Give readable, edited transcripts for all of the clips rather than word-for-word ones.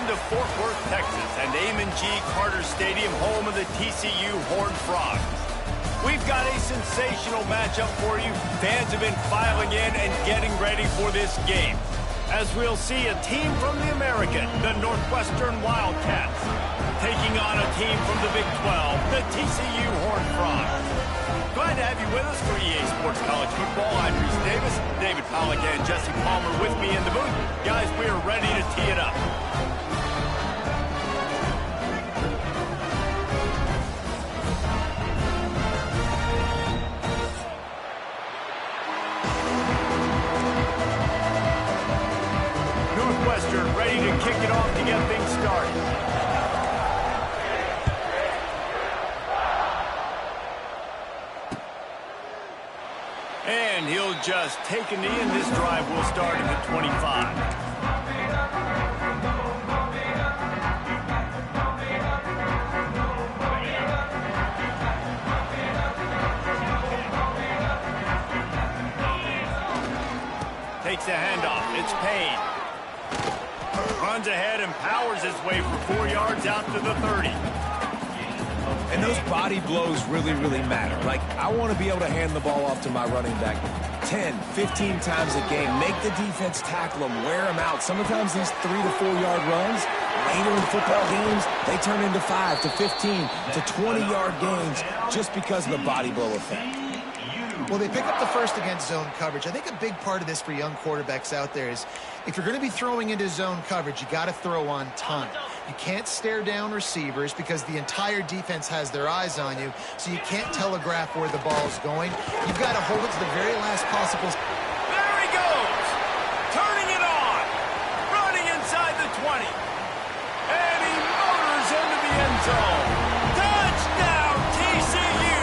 to Fort Worth, Texas, and Amon G. Carter Stadium, home of the TCU Horned Frogs. We've got a sensational matchup for you. Fans have been filing in and getting ready for this game, as we'll see a team from the American, the Northwestern Wildcats, taking on a team from the Big 12, the TCU Horned Frogs. Glad to have you with us for EA Sports College Football. I'm Reese Davis, David Pollack and Jesse Palmer with me in the booth. Guys, we are ready to tee it up. Northwestern ready to kick it off to get things started. And he'll just take a knee, and this drive will start at the 25. Takes a handoff. It's Payne. Runs ahead and powers his way for 4 yards out to the 30. And those body blows really, really matter. Like, I want to be able to hand the ball off to my running back 10, 15 times a game. Make the defense tackle them, wear them out. Sometimes these 3 to 4 yard runs, later in football games, they turn into 5 to 15 to 20 yard gains just because of the body blow effect. Well, they pick up the first against zone coverage. I think a big part of this for young quarterbacks out there is if you're going to be throwing into zone coverage, you got to throw on time. You can't stare down receivers because the entire defense has their eyes on you, so you can't telegraph where the ball's going. You've got to hold it to the very last possible. There he goes! Turning it on! Running inside the 20. And he motors into the end zone. Touchdown, TCU!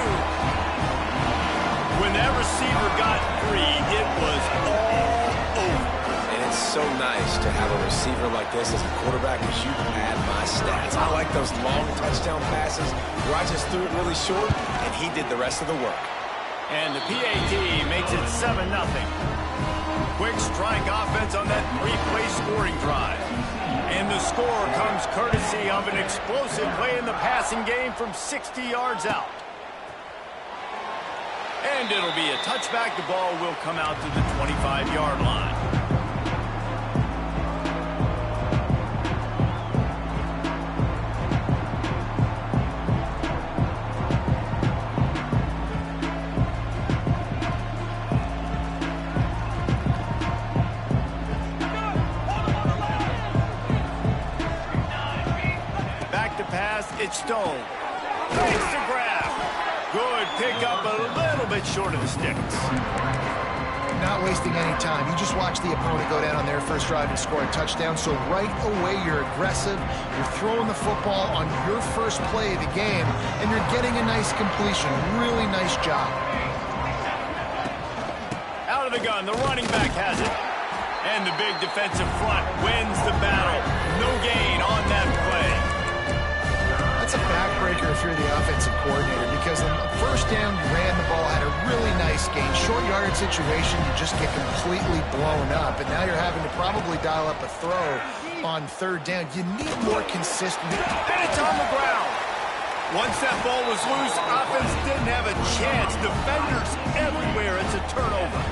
When that receiver got free, it was all over. And it's so nice to have a receiver like this as a quarterback because you pad my stats. I like those long touchdown passes where I just threw it really short and he did the rest of the work. And the PAT makes it 7-0. Quick strike offense on that 3-play scoring drive. And the score comes courtesy of an explosive play in the passing game from 60 yards out. And it'll be a touchback. The ball will come out to the 25-yard line. Back to pass, it's Stone. Makes the grab. Good pick up, a little bit short of the sticks. Not wasting any time. You just watch the opponent go down on their first drive and score a touchdown. So right away, you're aggressive. You're throwing the football on your first play of the game, and you're getting a nice completion. Really nice job. Out of the gun, the running back has it. And the big defensive front wins the battle. No gain on that play. That's a backbreaker if you're the offensive coordinator, because on the first down, you ran the ball, had a really nice gain. Short yardage situation, you just get completely blown up, and now you're having to probably dial up a throw on third down. You need more consistency. And it's on the ground. Once that ball was loose, offense didn't have a chance. Defenders everywhere. It's a turnover.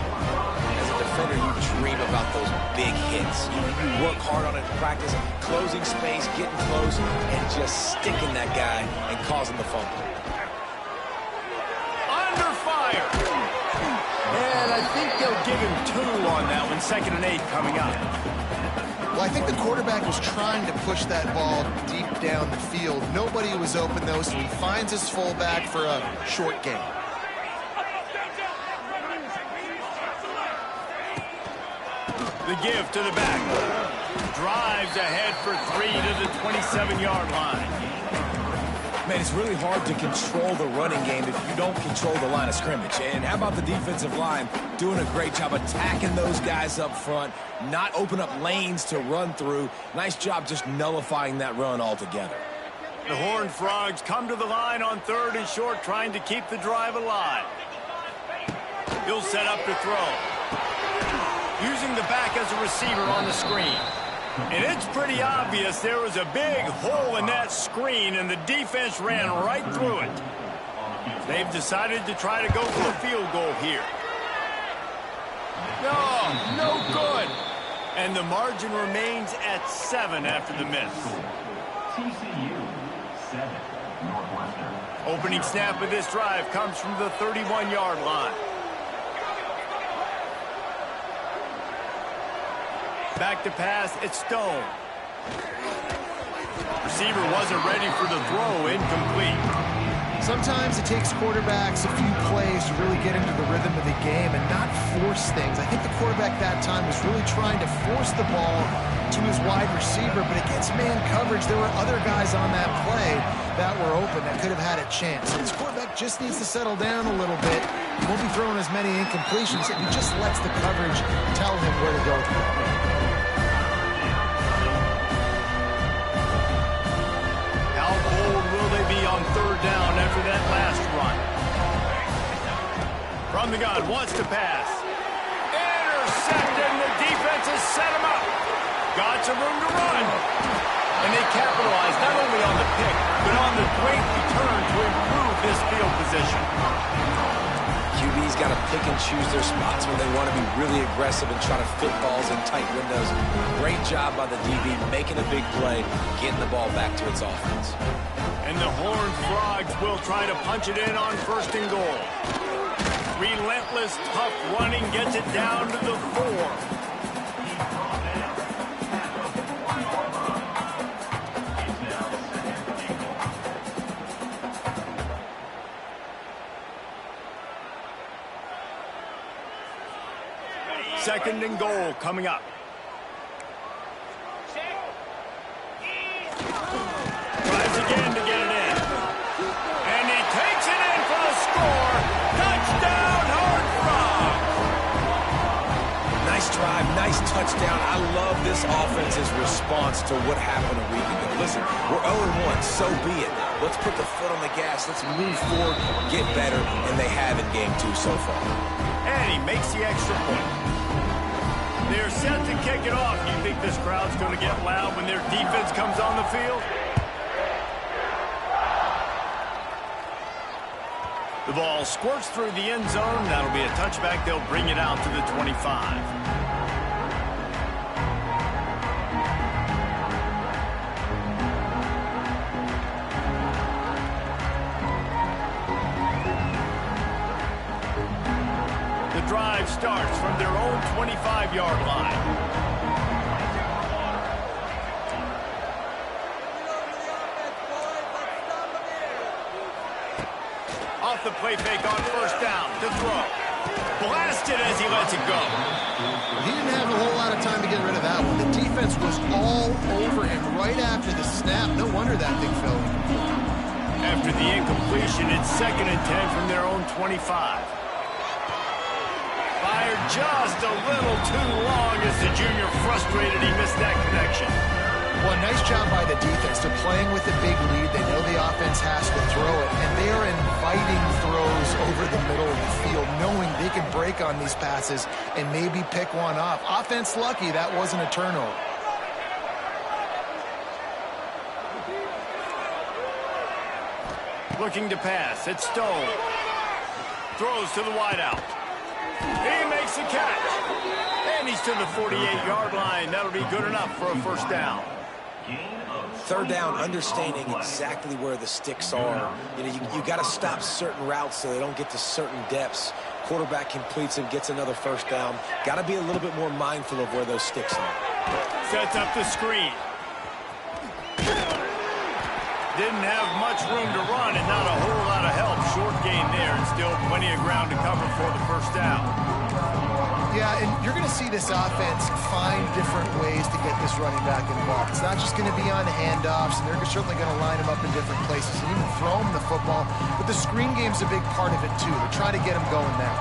As a defender, you dream about those big hits. You work hard on it in practice, closing space, getting close, and just sticking that guy and causing the fumble. Under fire. And I think they'll give him 2 on that one. 2nd and 8 coming up. Well, I think the quarterback was trying to push that ball deep down the field. Nobody was open, though, so he finds his fullback for a short gain. The give to the back. Drives ahead for 3 to the 27-yard line. Man, it's really hard to control the running game if you don't control the line of scrimmage. And how about the defensive line doing a great job attacking those guys up front, not open up lanes to run through. Nice job just nullifying that run altogether. The Horned Frogs come to the line on 3rd and short, trying to keep the drive alive. He'll set up to throw. Using the back as a receiver on the screen. And it's pretty obvious there was a big hole in that screen, and the defense ran right through it. They've decided to try to go for the field goal here. No good. And the margin remains at 7 after the miss. TCU 7, Northwestern. Opening snap of this drive comes from the 31-yard line. Back to pass, it's Stone. Receiver wasn't ready for the throw, incomplete. Sometimes it takes quarterbacks a few plays to really get into the rhythm of the game and not force things. I think the quarterback that time was really trying to force the ball to his wide receiver, but against man coverage, there were other guys on that play that were open that could have had a chance. So this quarterback just needs to settle down a little bit. He won't be throwing as many incompletions if he just lets the coverage tell him where to go with the ball. On third down after that last run. From the gun, wants to pass. Intercepted, and the defense has set him up. Got some room to run. And they capitalize not only on the pick, but on the great return to improve this field position. QB's got to pick and choose their spots when they want to be really aggressive and try to fit balls in tight windows. Great job by the DB making a big play, getting the ball back to its offense. And the Horned Frogs will try to punch it in on 1st and goal. Relentless, tough running gets it down to the 4. Second and goal coming up. Tries again to get it in. And he takes it in for the score. Touchdown, Horned Frogs. Nice drive, nice touchdown. I love this offense's response to what happened a week ago. Listen, we're 0-1, so be it. Let's put the foot on the gas. Let's move forward, get better, and they have in game 2 so far. And he makes the extra point. They're set to kick it off. Do you think this crowd's going to get loud when their defense comes on the field? The ball squirts through the end zone. That'll be a touchback. They'll bring it out to the 25. Drive starts from their own 25-yard line. Off the play fake on 1st down to throw. Blasted as he lets it go. He didn't have a whole lot of time to get rid of that one. The defense was all over him right after the snap. No wonder that thing fell. After the incompletion, it's 2nd and 10 from their own 25. Fired just a little too long as the junior frustrated he missed that connection. Well, nice job by the defense. They're playing with a big lead. They know the offense has to throw it, and they are inviting throws over the middle of the field, knowing they can break on these passes and maybe pick one off. Offense lucky that wasn't a turnover. Looking to pass. It's Stone. Throws to the wideout. He makes the catch. And he's to the 48-yard line. That'll be good enough for a 1st down. 3rd down, understanding exactly where the sticks are. You know, you got to stop certain routes so they don't get to certain depths. Quarterback completes and gets another 1st down. Got to be a little bit more mindful of where those sticks are. Sets up the screen. Didn't have much room to run and not a whole lot of help. Short gain there and still plenty of ground to cover for the 1st down. Yeah, and you're going to see this offense find different ways to get this running back involved. It's not just going to be on handoffs, and they're certainly going to line him up in different places and even throw him the football. But the screen game's a big part of it, too. They're trying to get him going there.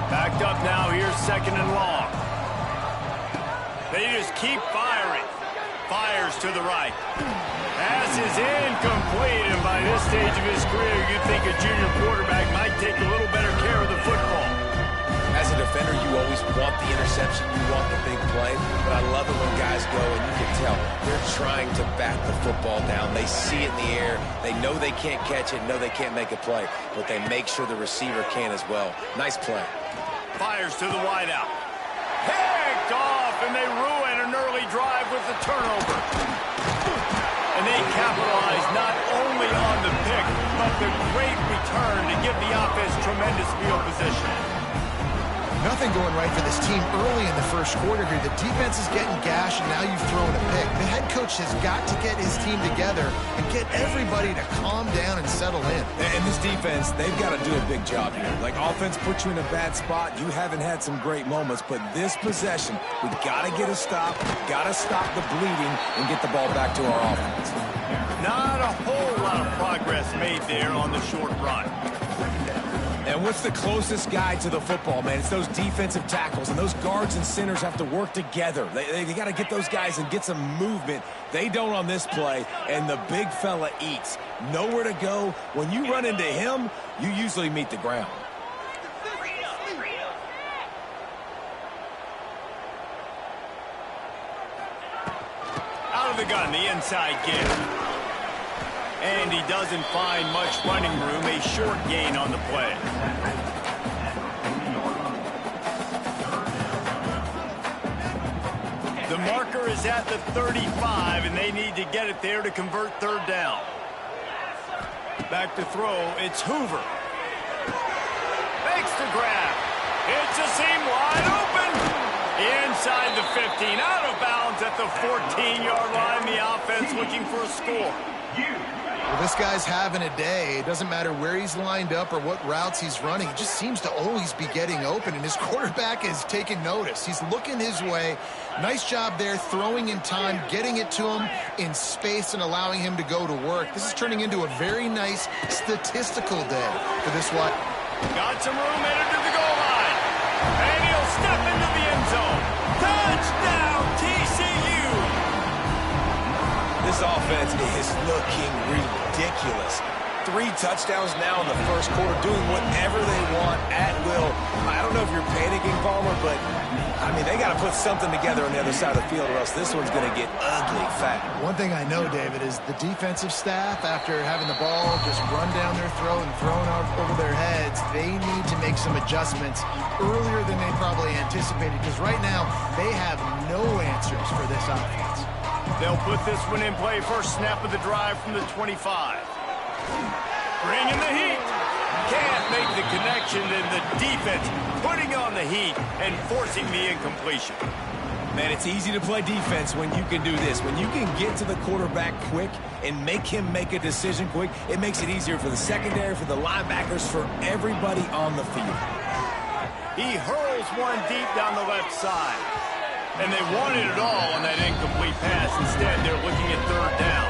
Backed up now. Here's 2nd and long. They just keep firing. Fires to the right. Pass is incomplete, and by this stage of his career, you'd think a junior quarterback might take a little better care of the football. As a defender, you always want the interception, you want the big play, but I love it when guys go and you can tell they're trying to bat the football down. They see it in the air. They know they can't catch it, know they can't make a play, but they make sure the receiver can as well. Nice play. Fires to the wideout. Picked off, and they ruin an early drive with the turnover. And they capitalize not only on the pick, but the great return to give the offense tremendous field position. Nothing going right for this team early in the first quarter here. The defense is getting gashed, and now you've thrown a pick. The head coach has got to get his team together and get everybody to calm down and settle in. And this defense, they've got to do a big job here. Like, offense puts you in a bad spot. You haven't had some great moments, but this possession, we got to get a stop, got to stop the bleeding, and get the ball back to our offense. Not a whole lot of progress made there on the short run. And what's the closest guy to the football, man? It's those defensive tackles, and those guards and centers have to work together. They got to get those guys and get some movement. They don't on this play, and the big fella eats. Nowhere to go. When you run into him, you usually meet the ground. Out of the gun, the inside give. And he doesn't find much running room, a short gain on the play. The marker is at the 35, and they need to get it there to convert third down. Back to throw, it's Hoover. Makes the grab. It's a seam wide open. Inside the 15, out of bounds at the 14-yard line. The offense looking for a score. Well, this guy's having a day. It doesn't matter where he's lined up or what routes he's running. He just seems to always be getting open, and his quarterback is taking notice. He's looking his way. Nice job there, throwing in time, getting it to him in space and allowing him to go to work. This is turning into a very nice statistical day for this one. Got some room, headed to the goal line. And he'll step into the end zone. Touchdown, TCU! This offense is looking ridiculous. 3 touchdowns now in the first quarter, doing whatever they want at will. I don't know if you're panicking, Palmer, but, I mean, they got to put something together on the other side of the field, or else this one's going to get ugly fast. One thing I know, David, is the defensive staff, after having the ball just run down their throat and thrown out over their heads, they need to make some adjustments earlier than they probably anticipated, because right now they have no answers for this offense. They'll put this one in play. First snap of the drive from the 25. Bringing the heat. Can't make the connection, and the defense putting on the heat and forcing the incompletion. Man, it's easy to play defense when you can do this. When you can get to the quarterback quick and make him make a decision quick, it makes it easier for the secondary, for the linebackers, for everybody on the field. He hurls one deep down the left side. And they wanted it all on that incomplete pass. Instead, they're looking at third down.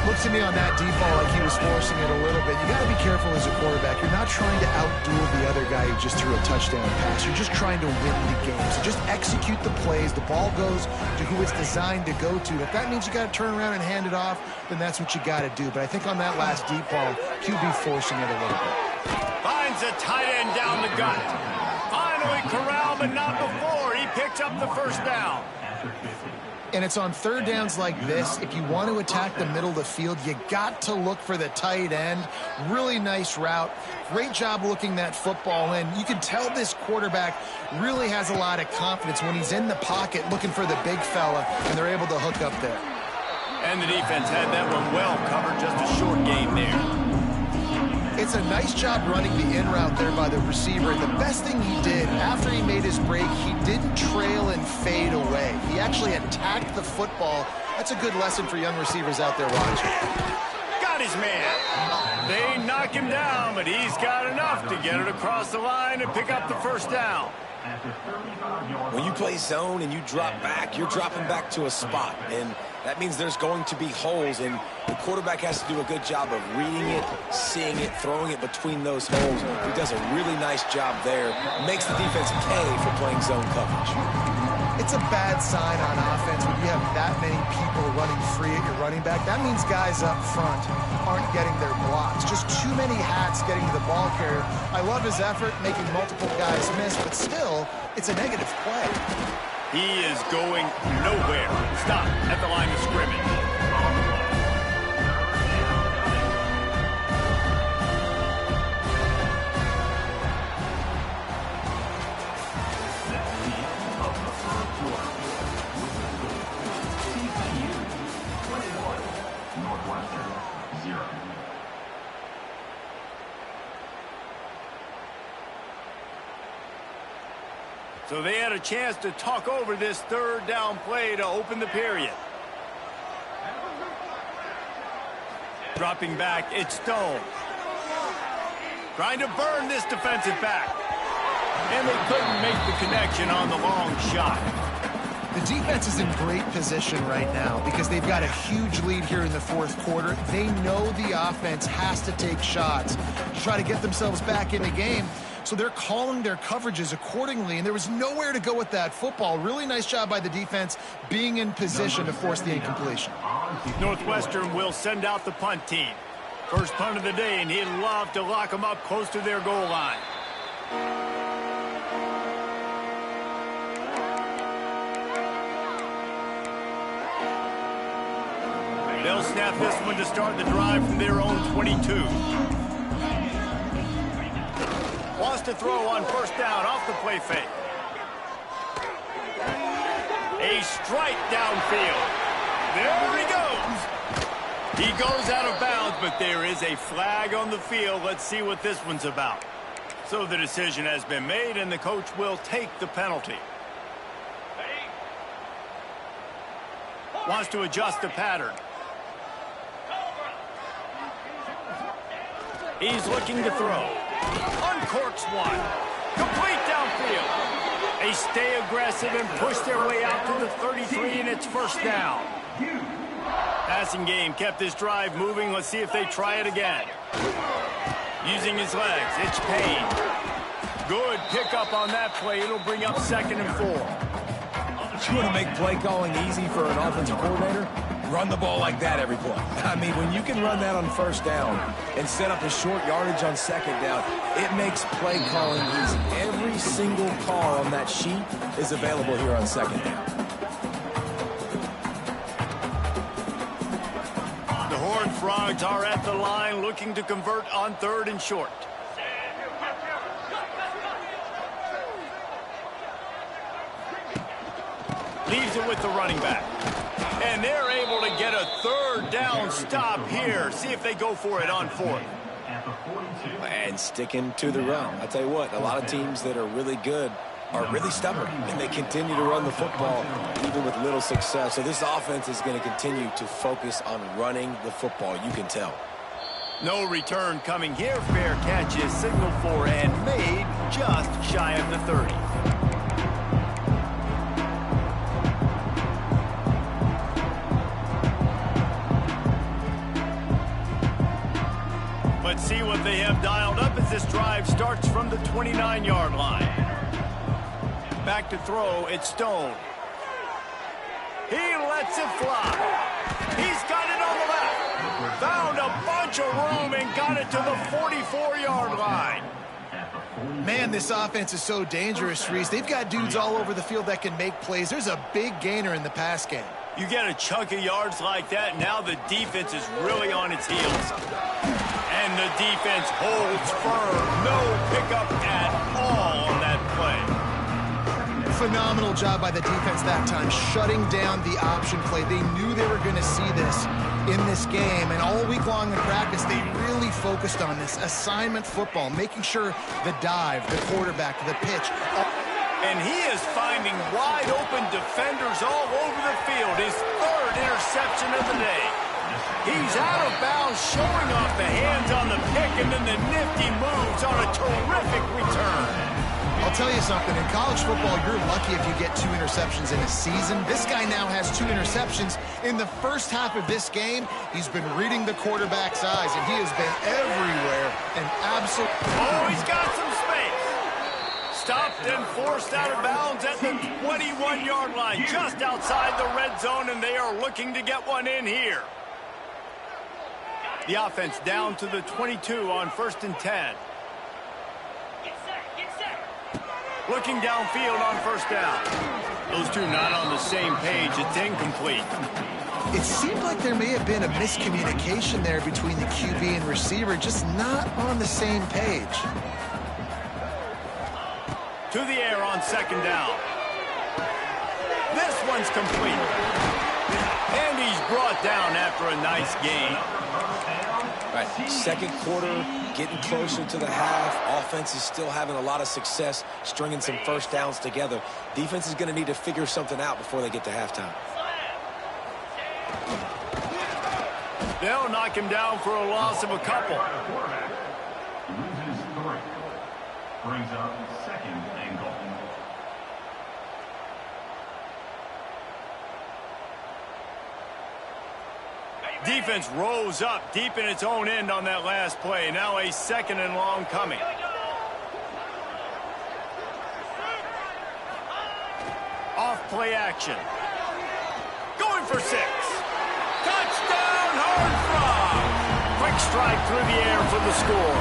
Looks to me on that deep ball like he was forcing it a little bit. You got to be careful as a quarterback. You're not trying to outduel the other guy who just threw a touchdown pass. You're just trying to win the game. So just execute the plays. The ball goes to who it's designed to go to. If that means you got to turn around and hand it off, then that's what you got to do. But I think on that last deep ball, QB forcing it a little bit. Finds a tight end down the gut. Finally corralled, but not before. He picks up the first down. And it's on third downs like this. If you want to attack the middle of the field, you got to look for the tight end. Really nice route. Great job looking that football in. You can tell this quarterback really has a lot of confidence when he's in the pocket looking for the big fella, and they're able to hook up there. And the defense had that one well covered. Just a short game there. It's a nice job running the in route there by the receiver. And the best thing he did after he made his break, he didn't trail and fade away. He actually attacked the football. That's a good lesson for young receivers out there watching. Got his man. They knock him down, but he's got enough to get it across the line and pick up the first down. When you play zone and you drop back, you're dropping back to a spot, and that means there's going to be holes, and the quarterback has to do a good job of reading it, seeing it, throwing it between those holes. He does a really nice job there. Makes the defense pay for playing zone coverage. It's a bad sign on offense when you have that many people running free at your running back. That means guys up front aren't getting their blocks. Just too many hats getting to the ball carrier. I love his effort, making multiple guys miss, but still, it's a negative play. He is going nowhere. Stop at the line of scrimmage. So they had a chance to talk over this third down play to open the period. Dropping back, it's Stone. Trying to burn this defensive back. And they couldn't make the connection on the long shot. The defense is in great position right now because they've got a huge lead here in the fourth quarter. They know the offense has to take shots to try to get themselves back in the game. So they're calling their coverages accordingly, and there was nowhere to go with that football. Really nice job by the defense being in position to force the incompletion. Northwestern will send out the punt team. First punt of the day, and he'd love to lock them up close to their goal line. They'll snap this one to start the drive from their own 22. Wants to throw on first down off the play fake. A strike downfield. There he goes. He goes out of bounds, but there is a flag on the field. Let's see what this one's about. So the decision has been made, and the coach will take the penalty. Wants to adjust the pattern. He's looking to throw. Uncorks one. Complete downfield. They stay aggressive and push their way out to the 33, and it's first down. Passing game kept this drive moving. Let's see if they try it again. Using his legs, it's Payne. Good pickup on that play. It'll bring up 2nd and 4. You want to make play calling easy for an offensive coordinator? Run the ball like that every play. I mean, when you can run that on first down and set up a short yardage on second down, it makes play calling easy. Every single call on that sheet is available here on second down. The Horned Frogs are at the line looking to convert on 3rd and short. Leaves it with the running back. And they're able to get a 3rd down stop here. See if they go for it on 4th. And sticking to the run. I'll tell you what, a lot of teams that are really good are really stubborn, and they continue to run the football even with little success. So this offense is going to continue to focus on running the football. You can tell. No return coming here. Fair catch is signaled for and made just shy of the 30. Let's see what they have dialed up as this drive starts from the 29-yard line. Back to throw, it's Stone. He lets it fly. He's got it on the left. Found a bunch of room and got it to the 44-yard line. Man, this offense is so dangerous, Reese. They've got dudes all over the field that can make plays. There's a big gainer in the pass game. You get a chunk of yards like that, now the defense is really on its heels. And the defense holds firm. No pickup at all on that play. Phenomenal job by the defense that time, shutting down the option play. They knew they were going to see this in this game, and all week long in practice, they really focused on this assignment football, making sure the dive, the quarterback, the pitch. And he is finding wide-open defenders all over the field. His 3rd interception of the day. He's out of bounds, showing off the hands on the pick, and then the nifty moves on a terrific return. I'll tell you something, in college football, you're lucky if you get 2 interceptions in a season. This guy now has 2 interceptions. In the first half of this game, he's been reading the quarterback's eyes, and he has been everywhere and absolutely... Oh, he's got some space. Stop stopped and forced out of bounds at the 21-yard line, just outside the red zone, and they are looking to get one in here. The offense down to the 22 on 1st and 10. Looking downfield on 1st down. Those two not on the same page. It's incomplete. It seemed like there may have been a miscommunication there between the QB and receiver, just not on the same page. To the air on 2nd down. This one's complete. And he's brought down after a nice gain. All right, 2nd quarter, getting closer to the half. Offense is still having a lot of success stringing some 1st downs together. Defense is going to need to figure something out before they get to halftime. They'll knock him down for a loss of a couple. Loses 3. Brings up 2nd and goal. Defense rose up deep in its own end on that last play. Now a 2nd and long coming. Off play action. Going for 6. Touchdown, Horned Frog! Quick strike through the air for the score.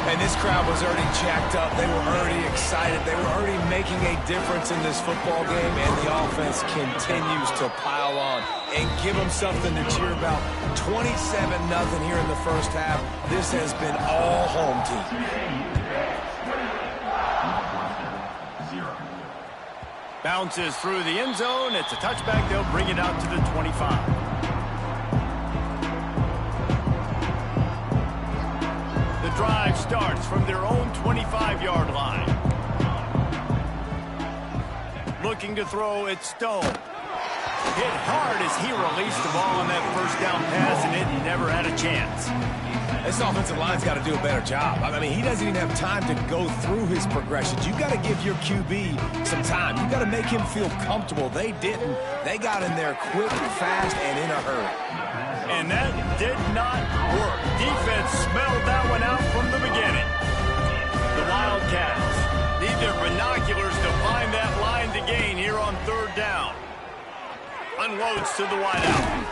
And this crowd was already jacked up. They were already excited. They were already making a difference in this football game, and the offense continues to pile on and give them something to cheer about. 27-0 here in the 1st half. This has been all home team. Bounces through the end zone. It's a touchback. They'll bring it out to the 25. The drive starts from their own 25-yard line. Looking to throw, it's Stone. Hit hard as he released the ball on that 1st down pass, and it never had a chance. This offensive line's got to do a better job. I mean, he doesn't even have time to go through his progressions. You got to give your QB some time. You got to make him feel comfortable. They didn't. They got in there quick, fast, and in a hurry. And that did not work. Defense smelled that one out from the beginning. The Wildcats need their binoculars to find that line to gain here on 3rd down. Unloads to the wideout.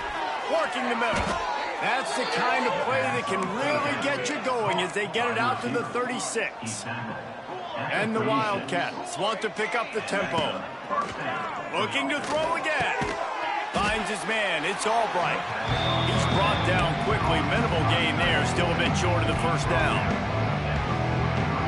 Working the middle. That's the kind of play that can really get you going as they get it out to the 36. And the Wildcats want to pick up the tempo. Looking to throw again. Finds his man. It's Albright. He's brought down quickly. Minimal gain there. Still a bit short of the 1st down.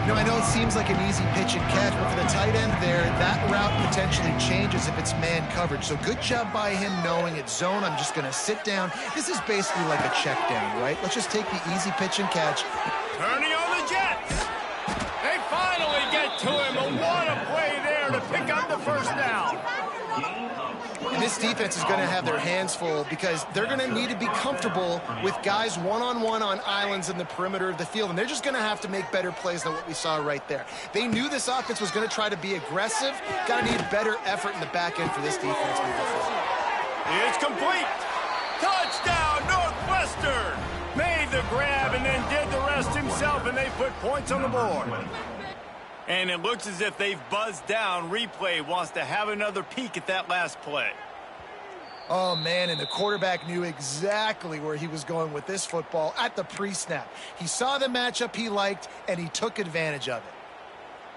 You know, I know it seems like an easy pitch and catch, but for the tight end there, that route potentially changes if it's man coverage. So good job by him knowing it's zone. I'm just going to sit down. This is basically like a check down, right? Let's just take the easy pitch and catch. Turning on the Jets. They finally get to him. And what a play there to pick up the 1st down. And this defense is going to have their hands full because they're going to need to be comfortable with guys one-on-one on islands in the perimeter of the field, and they're just going to have to make better plays than what we saw right there. They knew this offense was going to try to be aggressive. Got to need better effort in the back end for this defense moving forward. It's complete. Touchdown, Northwestern. Made the grab and then did the rest himself, and they put points on the board. And it looks as if they've buzzed down. Replay wants to have another peek at that last play. Oh, man, and the quarterback knew exactly where he was going with this football at the pre-snap. He saw the matchup he liked, and he took advantage of it.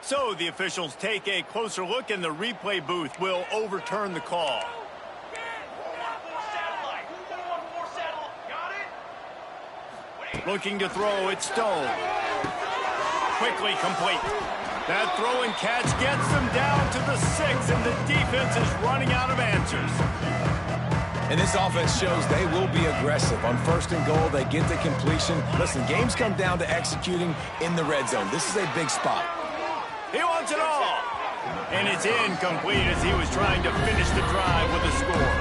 So the officials take a closer look, and the replay booth will overturn the call. Looking to throw, it's Stone. Quickly complete. That throw and catch gets them down to the 6, and the defense is running out of answers. And this offense shows they will be aggressive. On 1st and goal, they get the completion. Listen, games come down to executing in the red zone. This is a big spot. He wants it all. And it's incomplete as he was trying to finish the drive with a score.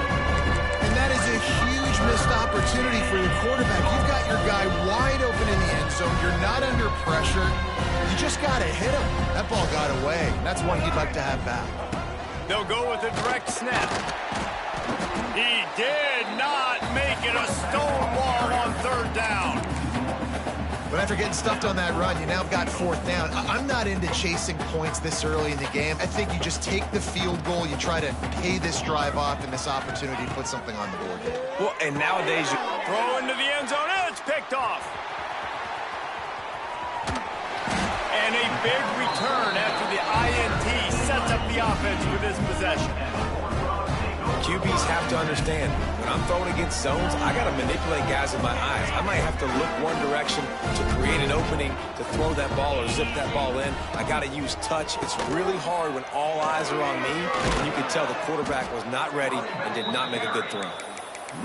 And that is a huge missed opportunity for your quarterback. You've got your guy wide open in the end zone. You're not under pressure. You just got to hit him. That ball got away. That's one he'd like to have back. They'll go with a direct snap. He did not make it. A stone wall on 3rd down. But after getting stuffed on that run, you now have got fourth down. I'm not into chasing points this early in the game. I think you just take the field goal, you try to pay this drive off and this opportunity to put something on the board here. Well, and nowadays you throw into the end zone, and it's picked off. And a big return after the INT sets up the offense with this possession. QBs have to understand, when I'm throwing against zones, I got to manipulate guys with my eyes. I might have to look one direction to create an opening to throw that ball or zip that ball in. I got to use touch. It's really hard when all eyes are on me, and you can tell the quarterback was not ready and did not make a good throw.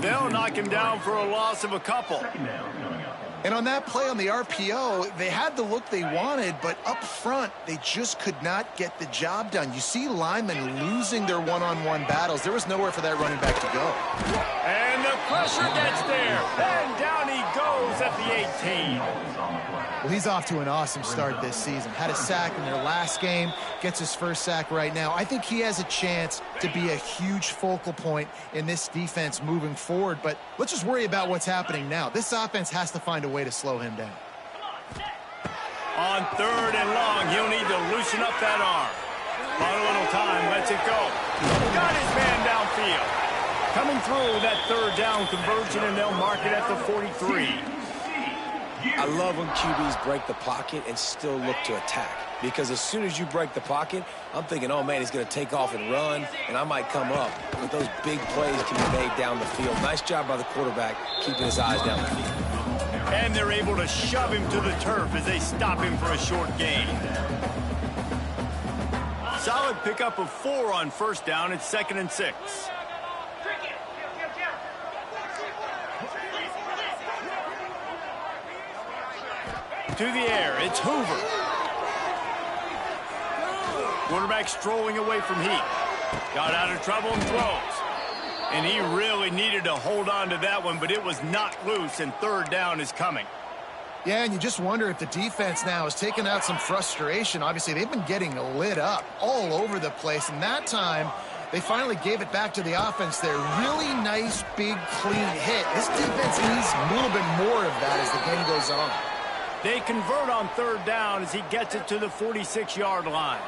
They'll knock him down for a loss of a couple. And on that play on the RPO, they had the look they wanted, but up front, they just could not get the job done. You see linemen losing their one-on-one battles. There was nowhere for that running back to go. And the pressure gets there. And down he goes at the 18. Well, he's off to an awesome start this season. Had a sack in their last game, gets his first sack right now. I think he has a chance to be a huge focal point in this defense moving forward, but let's just worry about what's happening now. This offense has to find a way to slow him down. On third and long, he'll need to loosen up that arm. Bought a little time, lets it go. Got his man downfield. Coming through that third down conversion, and they'll mark it at the 43. I love when QBs break the pocket and still look to attack. Because as soon as you break the pocket, I'm thinking, oh, man, he's going to take off and run, and I might come up. But those big plays can be made down the field. Nice job by the quarterback keeping his eyes down the field. And they're able to shove him to the turf as they stop him for a short gain. Solid pickup of 4 on first down. It's 2nd and 6. To the air, it's Hoover. Quarterback strolling away from heat. Got out of trouble and throws. And he really needed to hold on to that one, but it was not loose, and third down is coming. Yeah, and you just wonder if the defense now is taking out some frustration. Obviously, they've been getting lit up all over the place, and that time they finally gave it back to the offense there. Really nice, big, clean hit. This defense needs a little bit more of that as the game goes on. They convert on third down as he gets it to the 46-yard line.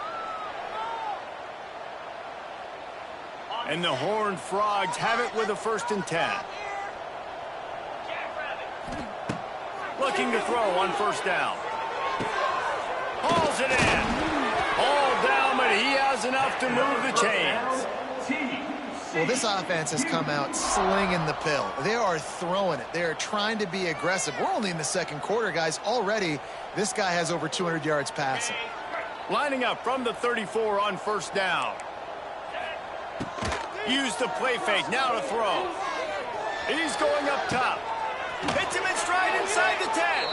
And the Horned Frogs have it with a 1st and 10. Looking to throw on first down. Hauls it in. All down, but he has enough to move the chains. Well, this offense has come out slinging the pill. They are throwing it. They are trying to be aggressive. We're only in the second quarter, guys. Already, this guy has over 200 yards passing. Lining up from the 34 on first down. Use the play fake. Now to throw. He's going up top. Hits him in stride inside the 10.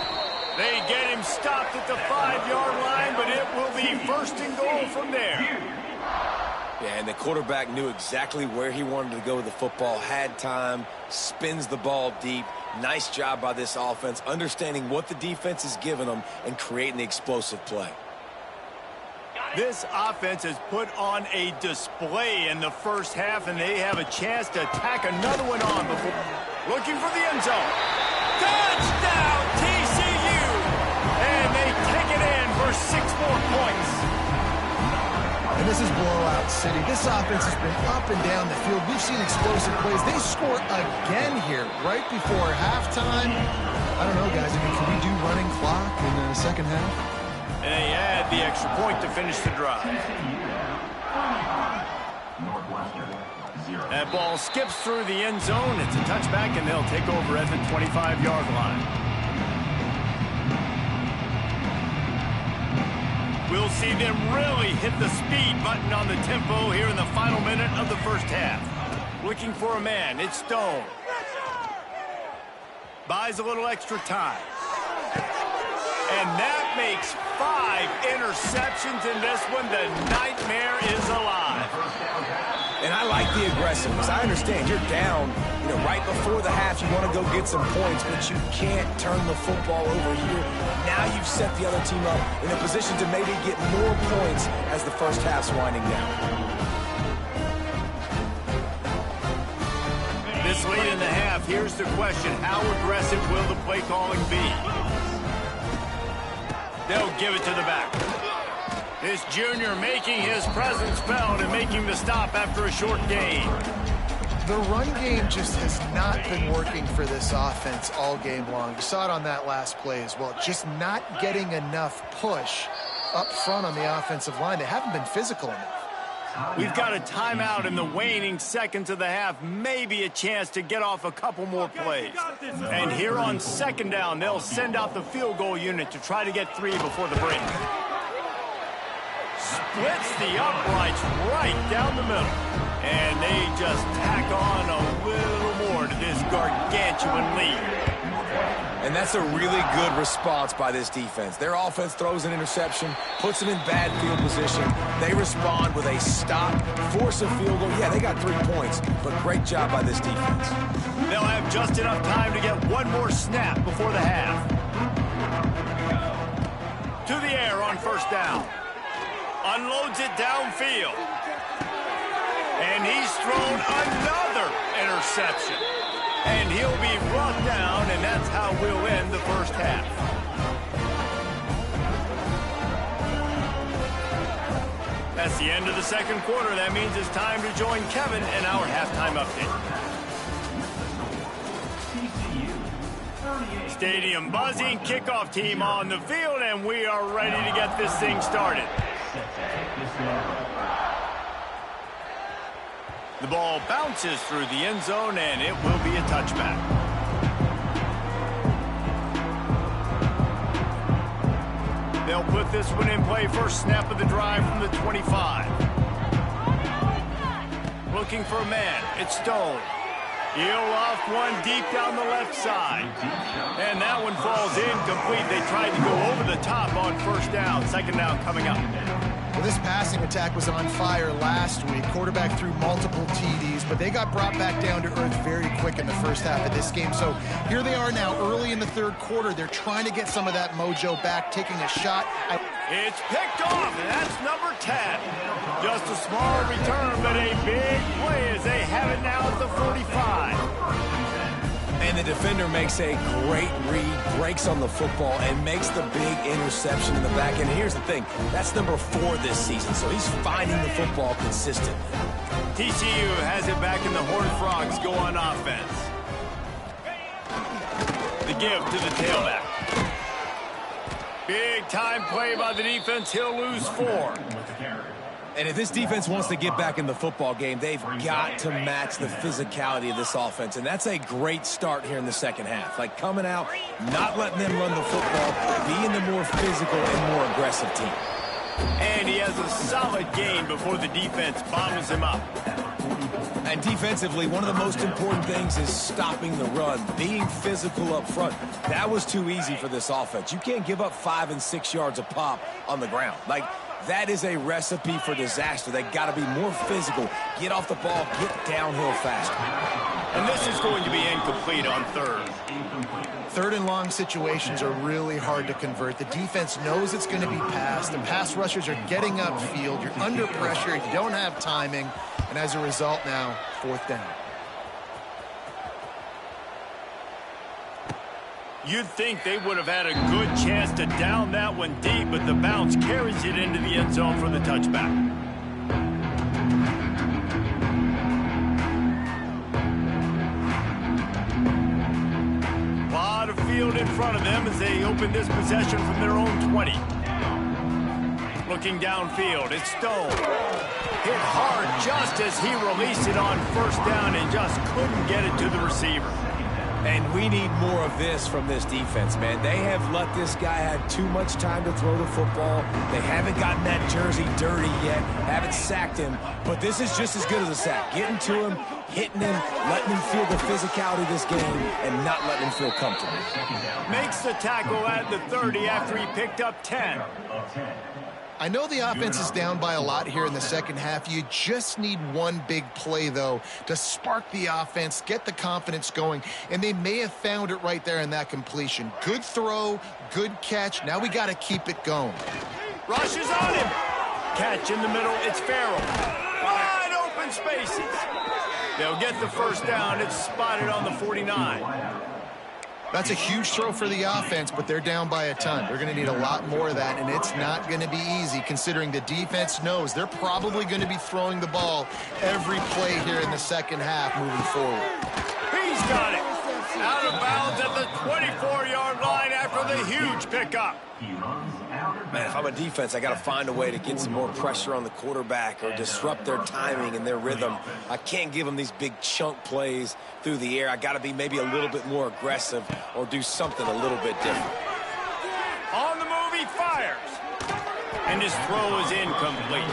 They get him stopped at the 5-yard line, but it will be 1st and goal from there. Yeah, and the quarterback knew exactly where he wanted to go with the football, had time, spins the ball deep. Nice job by this offense, understanding what the defense is giving them and creating the explosive play. This offense has put on a display in the first half, and they have a chance to tack another one on before looking for the end zone. Touchdown, TCU! And they take it in for 6 more points. And this is blowout city. This offense has been up and down the field. We've seen explosive plays. They score again here right before halftime. I don't know, guys. I mean, can we do running clock in the second half? And they add the extra point to finish the drive. That ball skips through the end zone. It's a touchback, and they'll take over at the 25-yard line. We'll see them really hit the speed button on the tempo here in the final minute of the first half. Looking for a man. It's Stone. Buys a little extra time. And that makes 5 interceptions in this one. The nightmare is alive. And I like the aggressiveness. I understand you're down, right before the half. You want to go get some points, but you can't turn the football over here. Now you've set the other team up in a position to maybe get more points as the first half's winding down. This late in the half, here's the question. How aggressive will the play calling be? They'll give it to the back. This junior making his presence felt and making the stop after a short gain. The run game just has not been working for this offense all game long. You saw it on that last play as well. Just not getting enough push up front on the offensive line. They haven't been physical enough. We've got a timeout in the waning seconds of the half. Maybe a chance to get off a couple more plays. And here on second down, they'll send out the field goal unit to try to get 3 before the break. Splits the uprights right down the middle. And they just tack on a little more to this gargantuan lead. And that's a really good response by this defense. Their offense throws an interception, puts them in bad field position. They respond with a stop, force a field goal. Yeah, they got 3 points, but great job by this defense. They'll have just enough time to get one more snap before the half. To the air on first down. Unloads it downfield. And he's thrown another interception. And he'll be brought down, and that's how we'll end the first half. That's the end of the second quarter. That means it's time to join Kevin in our halftime update. Stadium buzzing, kickoff team on the field, and we are ready to get this thing started. The ball bounces through the end zone, and it will be a touchback. They'll put this one in play. First snap of the drive from the 25. Looking for a man. It's Stone. He'll off one deep down the left side. And that one falls incomplete. They tried to go over the top on first down. Second down coming up. Well, this passing attack was on fire last week. Quarterback threw multiple TDs, but they got brought back down to earth very quick in the first half of this game. So here they are now early in the third quarter. They're trying to get some of that mojo back, taking a shot. It's picked off, and that's number 10. Just a small return, but a big play as they have it now at the 45. And the defender makes a great read, breaks on the football, and makes the big interception in the back. And here's the thing, that's number 4 this season, so he's finding the football consistently. TCU has it back in the Horned Frogs go on offense. The give to the tailback. Big time play by the defense. He'll lose 4. And if this defense wants to get back in the football game, they've got to match the physicality of this offense. And that's a great start here in the second half. Like coming out, not letting them run the football, being the more physical and more aggressive team. And he has a solid gain before the defense bombs him up. And defensively, one of the most important things is stopping the run, being physical up front. That was too easy for this offense. You can't give up 5 and 6 yards a pop on the ground. Like, that is a recipe for disaster. They got to be more physical, get off the ball, get downhill faster. And this is going to be incomplete on third. Third and long situations are really hard to convert. The defense knows it's going to be passed. The pass rushers are getting upfield. You're under pressure. You don't have timing. And as a result now, fourth down. You'd think they would have had a good chance to down that one deep, but the bounce carries it into the end zone for the touchback. A lot of field in front of them as they open this possession from their own 20. Looking downfield, it's Stone. Hit hard just as he released it on first down and just couldn't get it to the receiver. And we need more of this from this defense, man. They have let this guy have too much time to throw the football. They haven't gotten that jersey dirty yet, haven't sacked him. But this is just as good as a sack. Getting to him, hitting him, letting him feel the physicality of this game, and not letting him feel comfortable. Makes the tackle at the 30 after he picked up 10. I know the offense is down by a lot here in the second half. You just need one big play, though, to spark the offense, get the confidence going, and they may have found it right there in that completion. Good throw, good catch. Now we got to keep it going. Rushes on him. Catch in the middle. It's Farrell. Wide open spaces. They'll get the first down. It's spotted on the 49. That's a huge throw for the offense, but they're down by a ton. They're going to need a lot more of that, and it's not going to be easy considering the defense knows they're probably going to be throwing the ball every play here in the second half moving forward. He's got it. Out of bounds at the 24-yard line after the huge pickup. Man, if I'm a defense, I got to find a way to get some more pressure on the quarterback or disrupt their timing and their rhythm. I can't give them these big chunk plays through the air. I got to be maybe a little bit more aggressive or do something a little bit different. On the move, he fires. And his throw is incomplete.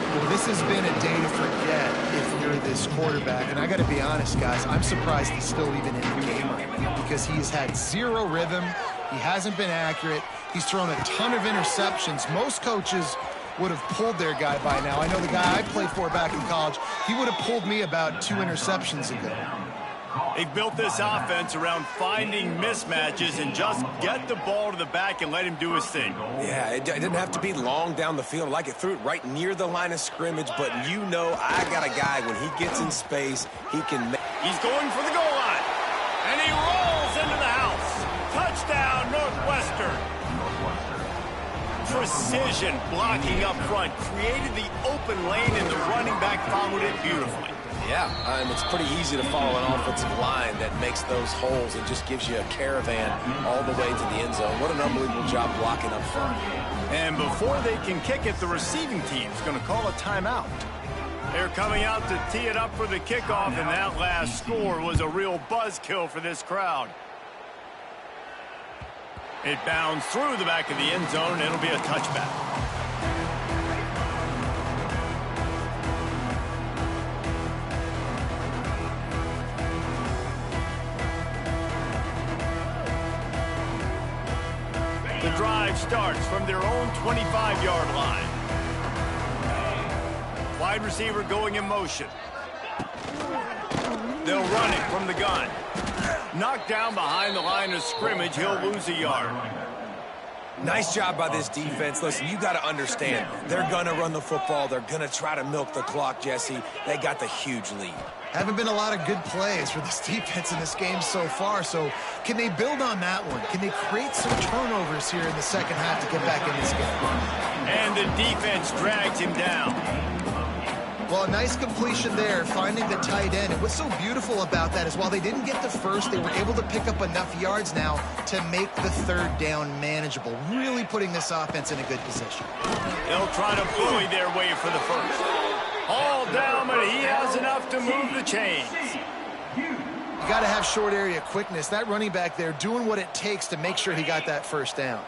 Well, this has been a day to forget if you're this quarterback. And I got to be honest, guys, I'm surprised he's still even in the game right now because he has had zero rhythm. He hasn't been accurate. He's thrown a ton of interceptions. Most coaches would have pulled their guy by now. I know the guy I played for back in college, he would have pulled me about 2 interceptions ago. They've built this offense around finding mismatches and just get the ball to the back and let him do his thing. Yeah, it didn't have to be long down the field. Like it threw it right near the line of scrimmage, but you know I got a guy, when he gets in space, he can make... He's going for the goal line, and he rolls into the house. Touchdown, Northwestern. Precision blocking up front created the open lane, and the running back followed it beautifully. Yeah, and it's pretty easy to follow an offensive line that makes those holes and just gives you a caravan all the way to the end zone. What an unbelievable job blocking up front. And before they can kick it, the receiving team's going to call a timeout. They're coming out to tee it up for the kickoff, and that last score was a real buzzkill for this crowd. It bounds through the back of the end zone, and it'll be a touchback. The drive starts from their own 25-yard line. Wide receiver going in motion. They'll run it from the gun. Knocked down behind the line of scrimmage, he'll lose a yard. Nice job by this defense. Listen, you got to understand, they're going to run the football. They're going to try to milk the clock, Jesse. They got the huge lead. Haven't been a lot of good plays for this defense in this game so far, so can they build on that one? Can they create some turnovers here in the second half to get back in this game? And the defense drags him down. Well, a nice completion there, finding the tight end. And what's so beautiful about that is while they didn't get the first, they were able to pick up enough yards now to make the third down manageable, really putting this offense in a good position. They'll try to bully their way for the first. All down, but he has enough to move the chains. You got to have short area quickness. That running back there doing what it takes to make sure he got that first down.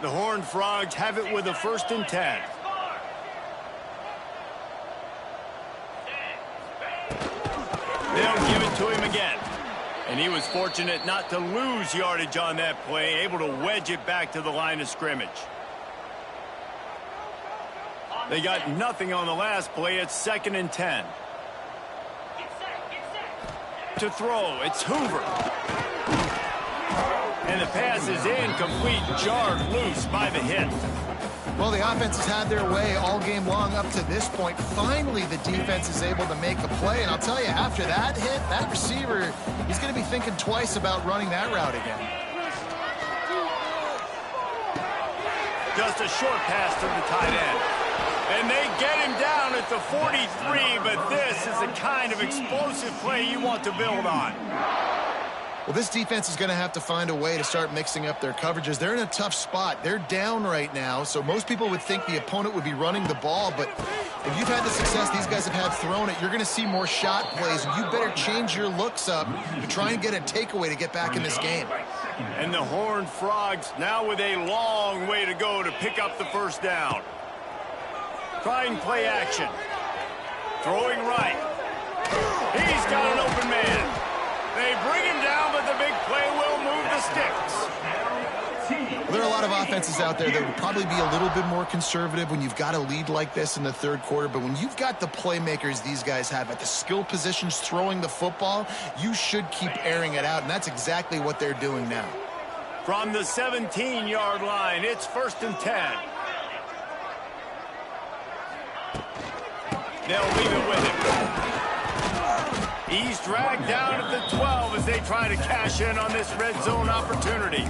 The Horned Frogs have it with a 1st and 10. They'll give it to him again. And he was fortunate not to lose yardage on that play, able to wedge it back to the line of scrimmage. They got nothing on the last play. It's 2nd and 10. To throw, it's Hoover. And the pass is incomplete, jarred loose by the hit. Well, the offense has had their way all game long up to this point. Finally, the defense is able to make a play. And I'll tell you, after that hit, that receiver, he's going to be thinking twice about running that route again. Just a short pass to the tight end. And they get him down at the 43, but this is the kind of explosive play you want to build on. Well, this defense is going to have to find a way to start mixing up their coverages. They're in a tough spot. They're down right now, so most people would think the opponent would be running the ball, but if you've had the success these guys have had throwing it, you're going to see more shot plays, and you better change your looks up to try and get a takeaway to get back in this game. And the Horned Frogs now with a long way to go to pick up the first down. Trying play action. Throwing right. He's got an open man. They bring him down, but the big play will move the sticks. Well, there are a lot of offenses out there that would probably be a little bit more conservative when you've got a lead like this in the third quarter. But when you've got the playmakers these guys have at the skill positions throwing the football, you should keep airing it out, and that's exactly what they're doing now. From the 17-yard line, it's 1st and 10. They'll leave it with him. He's dragged down at the 12 as they try to cash in on this red zone opportunity.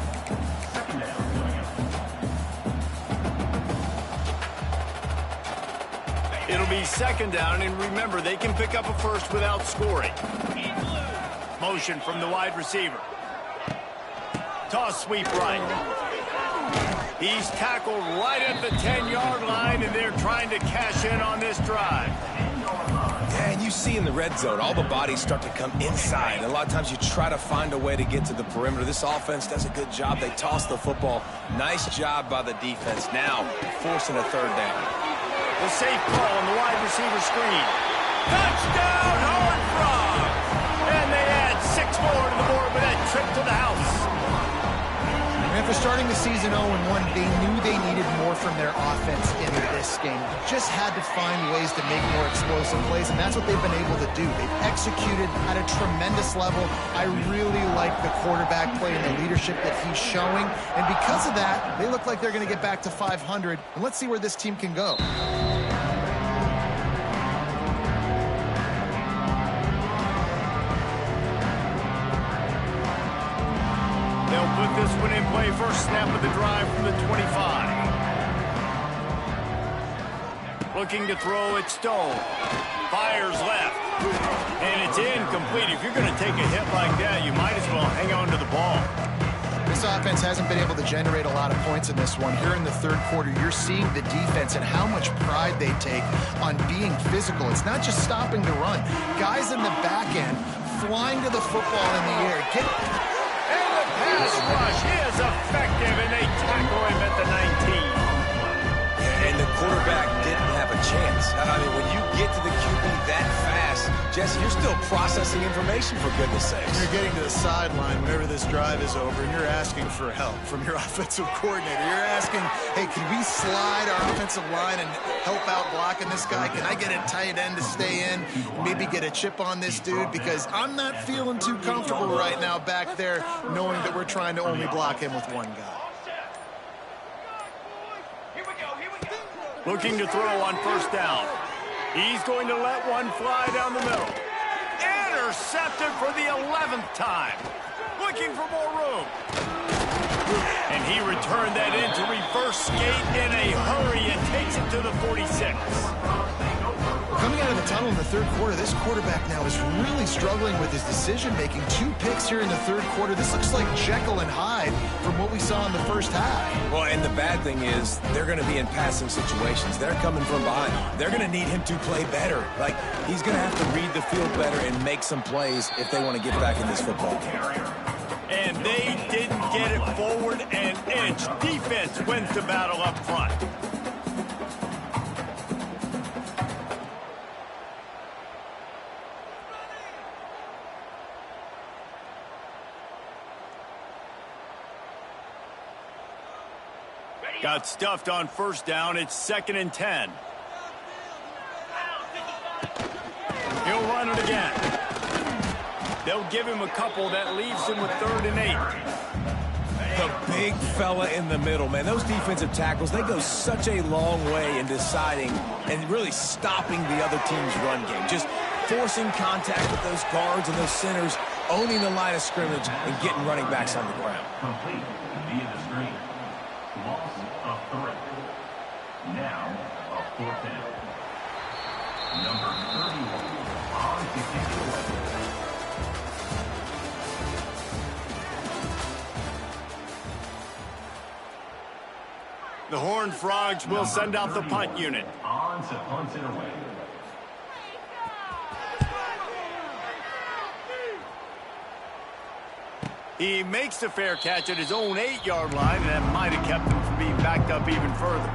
It'll be second down, and remember, they can pick up a first without scoring. Motion from the wide receiver. Toss sweep right. He's tackled right at the 10-yard line, and they're trying to cash in on this drive. Yeah, and you see in the red zone, all the bodies start to come inside. And a lot of times you try to find a way to get to the perimeter. This offense does a good job. They toss the football. Nice job by the defense. Now, forcing a third down. The safe ball on the wide receiver screen. Touchdown, Horned Frogs! And they add 6 more to the board with that trip to the house. And after starting the season 0-1, they knew they needed more from their offense in this game. Just had to find ways to make more explosive plays, and that's what they've been able to do. They've executed at a tremendous level. I really like the quarterback play and the leadership that he's showing. And because of that, they look like they're going to get back to 500. And let's see where this team can go. They'll put this one in play. First snap of the drive from the 25. Looking to throw it, Stone. Fires left. And it's incomplete. If you're going to take a hit like that, you might as well hang on to the ball. This offense hasn't been able to generate a lot of points in this one. Here in the third quarter, you're seeing the defense and how much pride they take on being physical. It's not just stopping the run. Guys in the back end flying to the football in the air. And the pass rush is effective, and they tackle him at the 19. And the quarterback didn't have a chance. I mean, when you get to the QB that fast, Jesse, you're still processing information, for goodness sakes. You're getting to the sideline whenever this drive is over, and you're asking for help from your offensive coordinator. You're asking, hey, can we slide our offensive line and help out blocking this guy? Can I get a tight end to stay in, maybe get a chip on this dude? Because I'm not feeling too comfortable right now back there knowing that we're trying to only block him with one guy. Looking to throw on first down. He's going to let one fly down the middle. Intercepted for the 11th time. Looking for more room. And he returned that into reverse skate in a hurry and takes it to the 46. Coming out of the tunnel in the third quarter, this quarterback now is really struggling with his decision-making. 2 picks here in the third quarter. This looks like Jekyll and Hyde from what we saw in the first half. Well, and the bad thing is they're going to be in passing situations. They're coming from behind. They're going to need him to play better. Like, he's going to have to read the field better and make some plays if they want to get back in this football game. And they didn't get it forward an inch. Defense wins the battle up front. Got stuffed on first down. It's 2nd and 10. He'll run it again. They'll give him a couple. That leaves him with 3rd and 8. The big fella in the middle, man. Those defensive tackles, they go such a long way in deciding and really stopping the other team's run game. Just forcing contact with those guards and those centers, owning the line of scrimmage, and getting running backs on the ground. Complete via the screen. Loss of 3. Now a 4th down. Number 31 on to kick it away. The Horned Frogs will send out the punt unit. On to punt it away. He makes the fair catch at his own 8-yard line, and that might have kept him from being backed up even further.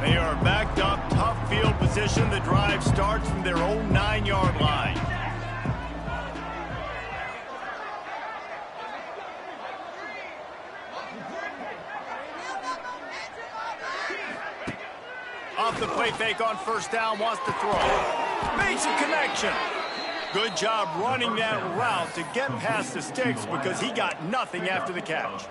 They are backed up, tough field position. The drive starts from their own 9-yard line. Off the play fake on first down, wants to throw. Makes a connection. Good job running that route to get past the sticks because he got nothing after the catch.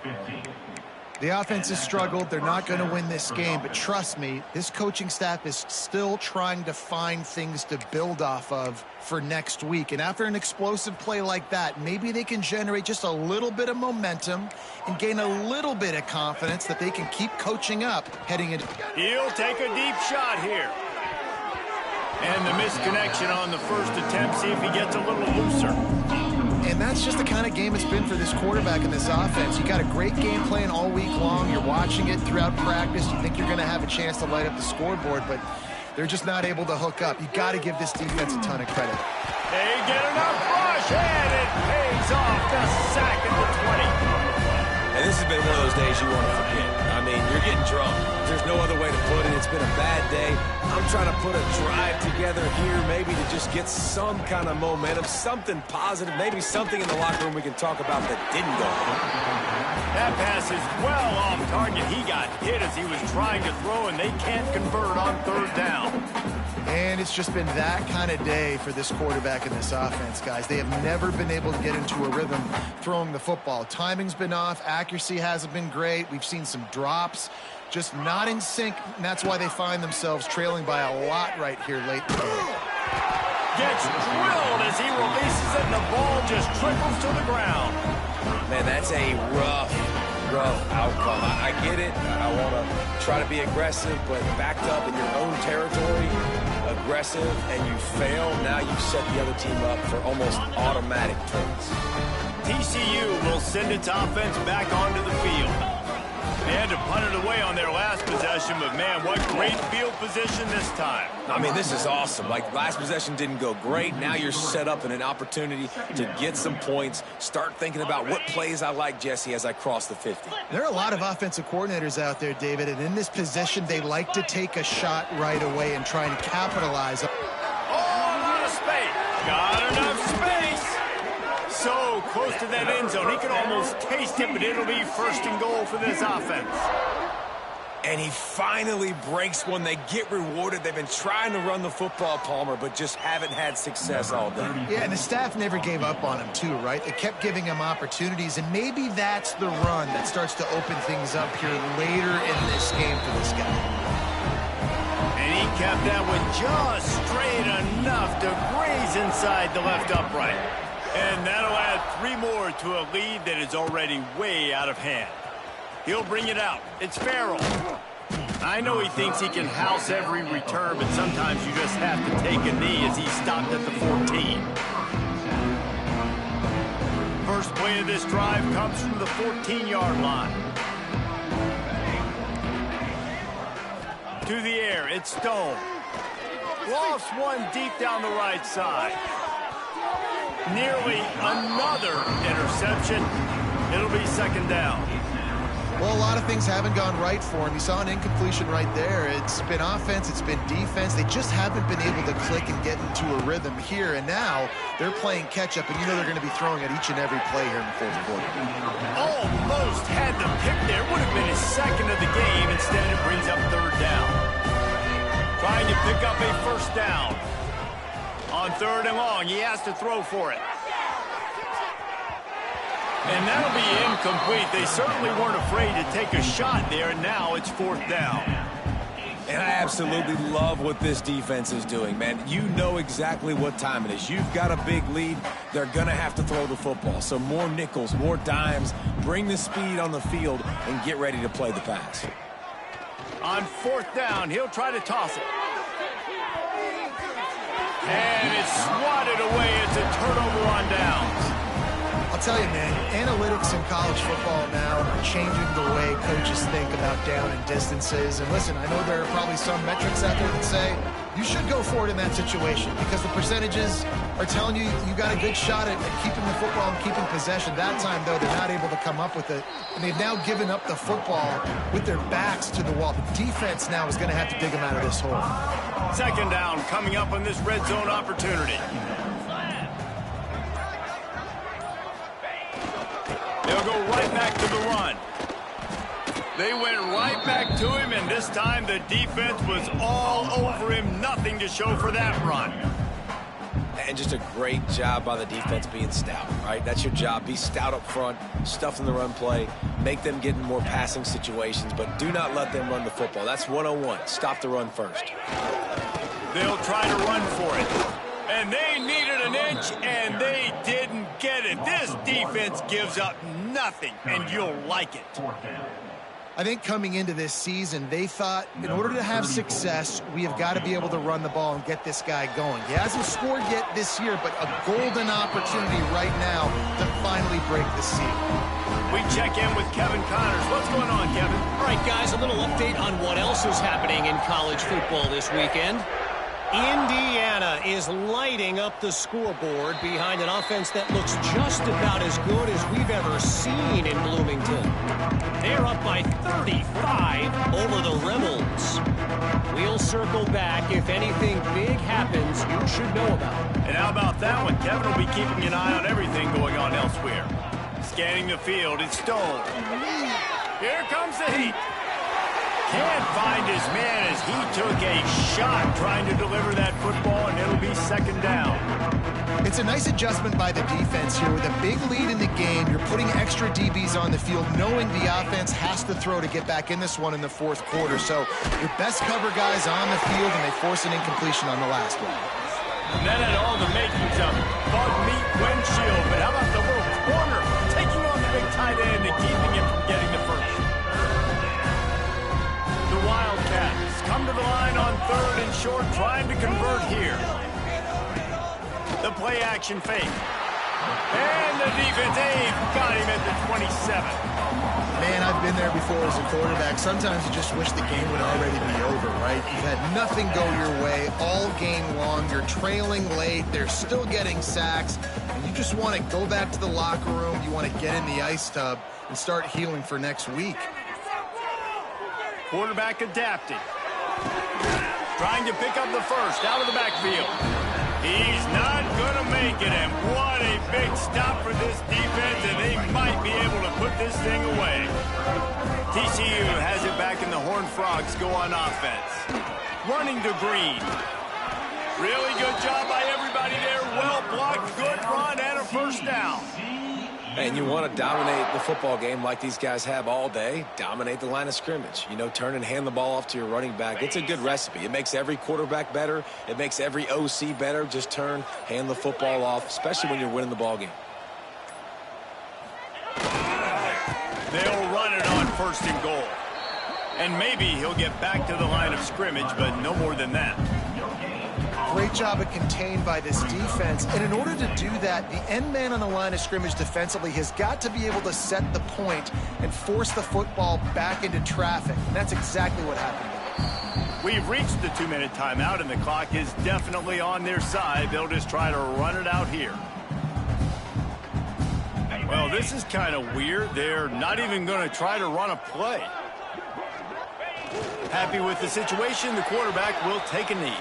The offense has struggled. They're not going to win this game, but trust me, this coaching staff is still trying to find things to build off of for next week. And after an explosive play like that, maybe they can generate just a little bit of momentum and gain a little bit of confidence that they can keep coaching up heading into... He'll take a deep shot here. And the misconnection on the first attempt. See if he gets a little looser. And that's just the kind of game it's been for this quarterback in this offense. You got a great game plan all week long. You're watching it throughout practice. You think you're going to have a chance to light up the scoreboard, but they're just not able to hook up. You got to give this defense a ton of credit. They get enough rush, and it pays off. The sack at the 20. And this has been one of those days you want to forget. I mean, you're getting drunk. There's no other way to put it. It's been a bad day. I'm trying to put a drive together here maybe to just get some kind of momentum, something positive, maybe something in the locker room we can talk about that didn't go. That pass is well off target. He got hit as he was trying to throw, and they can't convert on third down. And it's just been that kind of day for this quarterback in this offense, guys. They have never been able to get into a rhythm throwing the football. Timing's been off. Accuracy hasn't been great. We've seen some drops. Just not in sync, and that's why they find themselves trailing by a lot right here late in the game. Gets drilled as he releases it, and the ball just trickles to the ground. Man, that's a rough outcome. I get it. I want to try to be aggressive, but backed up in your own territory, aggressive, and you fail, now you set the other team up for almost automatic points. TCU will send its offense back onto the field. They had to punt it away on their last possession, but man, what great field position this time. I mean, this is awesome. Like, last possession didn't go great. Now you're set up in an opportunity to get some points. Start thinking about what plays I like, Jesse, as I cross the 50. There are a lot of offensive coordinators out there, David, and in this position, they like to take a shot right away and try and capitalize. Oh, a lot of space. Got enough space. So close to that end zone. He can almost taste it, but it'll be first and goal for this offense. And he finally breaks one. They get rewarded. They've been trying to run the football, Palmer, but just haven't had success all day. Yeah, and the staff never gave up on him, too, right? They kept giving him opportunities, and maybe that's the run that starts to open things up here later in this game for this guy. And he kept that one just straight enough to graze inside the left upright. And that'll add 3 more to a lead that is already way out of hand. He'll bring it out. It's Farrell. I know he thinks he can house every return, but sometimes you just have to take a knee as he stopped at the 14. First play of this drive comes from the 14-yard line. To the air, it's Stone. Lofts one deep down the right side. Nearly another interception. It'll be second down. Well, a lot of things haven't gone right for him. You saw an incompletion right there. It's been offense, it's been defense. They just haven't been able to click and get into a rhythm here. And now they're playing catch-up, and you know they're going to be throwing at each and every play here in the fourth quarter. Almost had the pick there. Would have been his second of the game. Instead, it brings up third down. Trying to pick up a first down. On third and long, he has to throw for it. And that'll be incomplete. They certainly weren't afraid to take a shot there, and now it's fourth down. And I absolutely love what this defense is doing, man. You know exactly what time it is. You've got a big lead. They're going to have to throw the football. So more nickels, more dimes, bring the speed on the field, and get ready to play the pass. On fourth down, he'll try to toss it. And it's swatted away. It's a turnover on downs. I'll tell you, man, analytics in college football now are changing the way coaches think about down and distances. And listen, I know there are probably some metrics out there that say you should go for it in that situation because the percentages are telling you you got a good shot at keeping the football and keeping possession. That time, though, they're not able to come up with it. And they've now given up the football with their backs to the wall. The defense now is going to have to dig them out of this hole. Second down coming up on this red zone opportunity. They'll go right back to the run. They went right back to him, and this time the defense was all over him. Nothing to show for that run. and just a great job by the defense being stout, right? That's your job. Be stout up front, stuff in the run play, make them get in more passing situations, but do not let them run the football. That's 101. Stop the run first. They'll try to run for it. And they needed an inch, and they didn't get it. This defense gives up nothing, and you'll like it. I think coming into this season, they thought in order to have success, we have got to be able to run the ball and get this guy going. He hasn't scored yet this year, but a golden opportunity right now to finally break the seal. We check in with Kevin Connors. What's going on, Kevin? All right, guys, a little update on what else is happening in college football this weekend. Indiana is lighting up the scoreboard behind an offense that looks just about as good as we've ever seen in Bloomington. They're up by 35 over the Rebels. We'll circle back. If anything big happens, you should know about it. And how about that one? Kevin will be keeping an eye on everything going on elsewhere. Scanning the field, it's Stone. Here comes the heat. Can't find his man as he took a shot trying to deliver that football, and it'll be second down. It's a nice adjustment by the defense here. With a big lead in the game, you're putting extra DBs on the field, knowing the offense has to throw to get back in this one in the fourth quarter. So your best cover guys on the field, and they force an incompletion on the last one. And that had all the makings of bug meat windshield, but how about the little corner taking on the big tight end and keeping him from getting the first? The Wildcats come to the line on third and short, trying to convert here. The play action fake. And the defense, got him at the 27. Man, I've been there before as a quarterback. Sometimes you just wish the game would already be over, right? You've had nothing go your way all game long. You're trailing late. They're still getting sacks. And you just want to go back to the locker room. You want to get in the ice tub and start healing for next week. Quarterback adapting. Trying to pick up the first out of the backfield. He's not going to make it, and what a big stop for this defense, and they might be able to put this thing away. TCU has it back, and the Horned Frogs go on offense. Running to Green. Really good job by everybody there. Well blocked, good run, and a first down. And you want to dominate the football game like these guys have all day. Dominate the line of scrimmage. You know, turn and hand the ball off to your running back. It's a good recipe. It makes every quarterback better. It makes every OC better. Just turn, hand the football off, especially when you're winning the ball game. They'll run it on first and goal. And maybe he'll get back to the line of scrimmage, but no more than that. Great job of contained by this defense. And in order to do that, the end man on the line of scrimmage defensively has got to be able to set the point and force the football back into traffic. And that's exactly what happened. We've reached the 2-minute timeout, and the clock is definitely on their side. They'll just try to run it out here. Well, this is kind of weird. They're not even going to try to run a play. Happy with the situation, the quarterback will take a knee.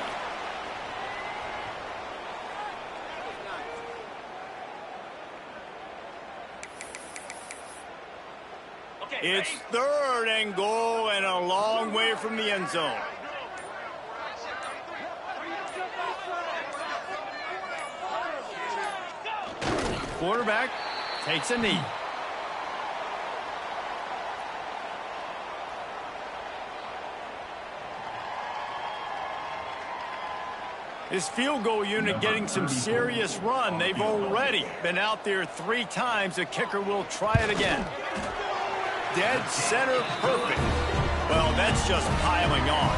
It's third and goal and a long way from the end zone. Quarterback takes a knee. His field goal unit getting some serious run. They've already been out there 3 times. The kicker will try it again. Dead center perfect. Well, that's just piling on.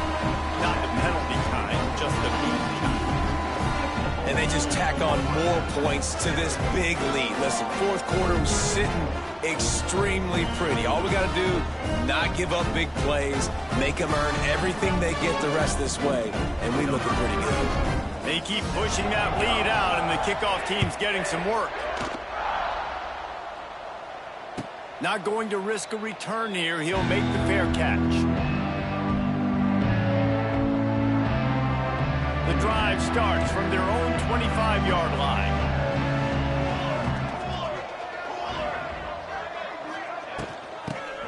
Not the penalty kind, just the beat kind. And they just tack on more points to this big lead. Listen, fourth quarter was sitting extremely pretty. All we got to do, not give up big plays, make them earn everything they get the rest this way, and we looking pretty good. They keep pushing that lead out, and the kickoff team's getting some work. Not going to risk a return here. He'll make the fair catch. The drive starts from their own 25-yard line.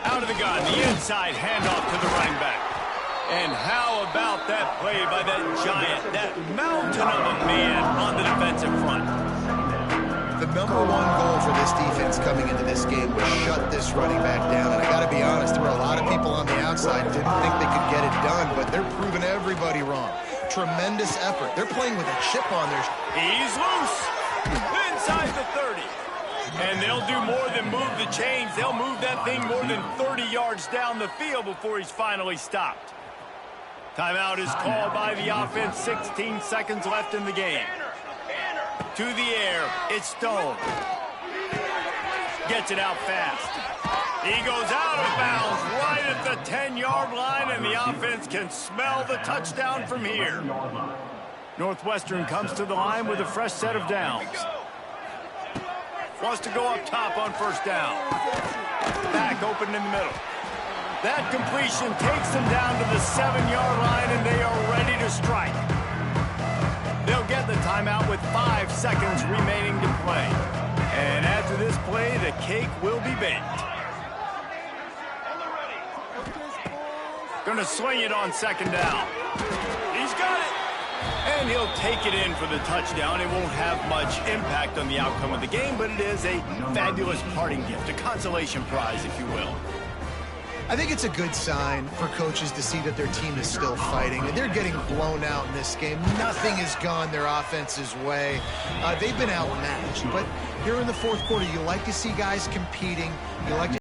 Out of the gun, the inside handoff to the running back. And how about that play by that giant, that mountain of a man on the defensive number one goal for this defense coming into this game was shut this running back down. And I got to be honest, there were a lot of people on the outside who didn't think they could get it done, but they're proving everybody wrong. Tremendous effort. They're playing with a chip on their... He's loose. Inside the 30. And they'll do more than move the chains. They'll move that thing more than 30 yards down the field before he's finally stopped. Timeout is called by the offense. 16 seconds left in the game. To the air, it's Stone. Gets it out fast. He goes out of bounds right at the 10-yard line, and the offense can smell the touchdown from here. Northwestern comes to the line with a fresh set of downs. Wants to go up top on first down. Back open in the middle. That completion takes them down to the 7-yard line, and they are ready to strike. They'll get the timeout with 5 seconds remaining to play. And after this play, the cake will be baked. Gonna swing it on second down. He's got it. And he'll take it in for the touchdown. It won't have much impact on the outcome of the game, but it is a fabulous parting gift, a consolation prize, if you will. I think it's a good sign for coaches to see that their team is still fighting. And they're getting blown out in this game. Nothing has gone their offense's way. They've been outmatched. But here in the fourth quarter, you like to see guys competing. You like to